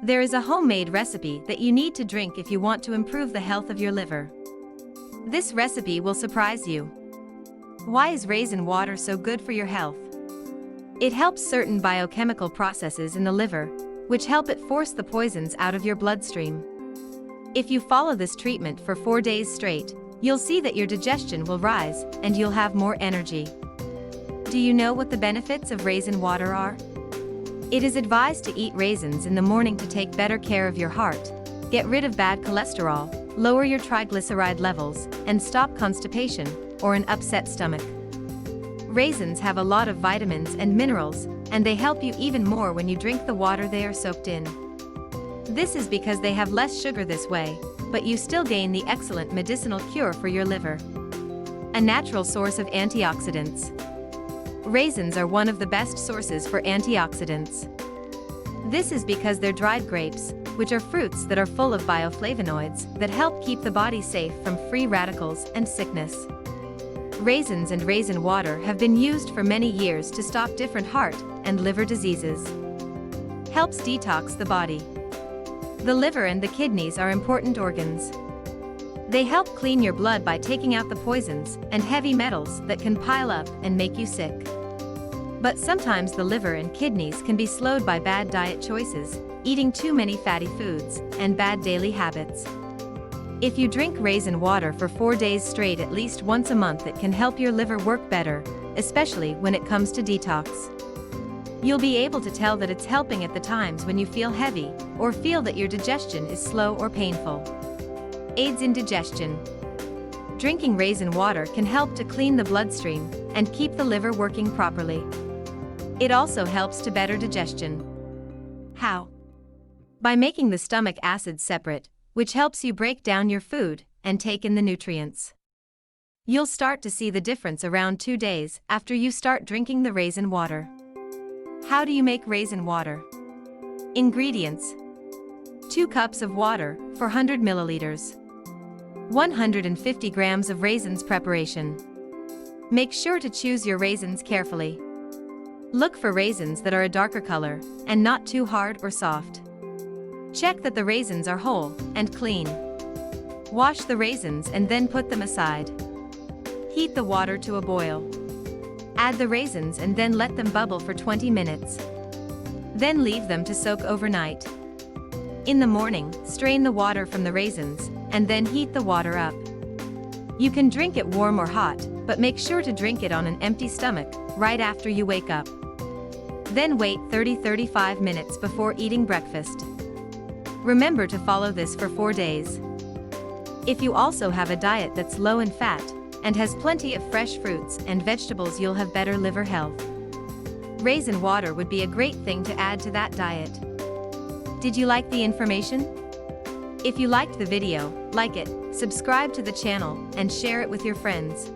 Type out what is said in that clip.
There is a homemade recipe that you need to drink if you want to improve the health of your liver. This recipe will surprise you. Why is raisin water so good for your health? It helps certain biochemical processes in the liver, which help it force the poisons out of your bloodstream. If you follow this treatment for 4 days straight, you'll see that your digestion will rise and you'll have more energy. Do you know what the benefits of raisin water are? It is advised to eat raisins in the morning to take better care of your heart, get rid of bad cholesterol, lower your triglyceride levels, and stop constipation, or an upset stomach. Raisins have a lot of vitamins and minerals, and they help you even more when you drink the water they are soaked in. This is because they have less sugar this way, but you still gain the excellent medicinal cure for your liver. A natural source of antioxidants. Raisins are one of the best sources for antioxidants. This is because they're dried grapes, which are fruits that are full of bioflavonoids that help keep the body safe from free radicals and sickness. Raisins and raisin water have been used for many years to stop different heart and liver diseases. Helps detox the body. The liver and the kidneys are important organs. They help clean your blood by taking out the poisons and heavy metals that can pile up and make you sick. But sometimes the liver and kidneys can be slowed by bad diet choices, eating too many fatty foods, and bad daily habits. If you drink raisin water for 4 days straight at least once a month, it can help your liver work better, especially when it comes to detox. You'll be able to tell that it's helping at the times when you feel heavy, or feel that your digestion is slow or painful. Aids in digestion. Drinking raisin water can help to clean the bloodstream and keep the liver working properly. It also helps to better digestion. How? By making the stomach acids separate, which helps you break down your food and take in the nutrients. You'll start to see the difference around 2 days after you start drinking the raisin water. How do you make raisin water? Ingredients: 2 cups of water, 400 milliliters. 150 grams of raisins. Preparation. Make sure to choose your raisins carefully. Look for raisins that are a darker color, and not too hard or soft. Check that the raisins are whole and clean. Wash the raisins and then put them aside. Heat the water to a boil. Add the raisins and then let them bubble for 20 minutes. Then leave them to soak overnight. In the morning, strain the water from the raisins, and then heat the water up. You can drink it warm or hot, but make sure to drink it on an empty stomach, right after you wake up. Then wait 30-35 minutes before eating breakfast. Remember to follow this for 4 days. If you also have a diet that's low in fat, and has plenty of fresh fruits and vegetables, you'll have better liver health. Raisin water would be a great thing to add to that diet. Did you like the information? If you liked the video, like it, subscribe to the channel, and share it with your friends.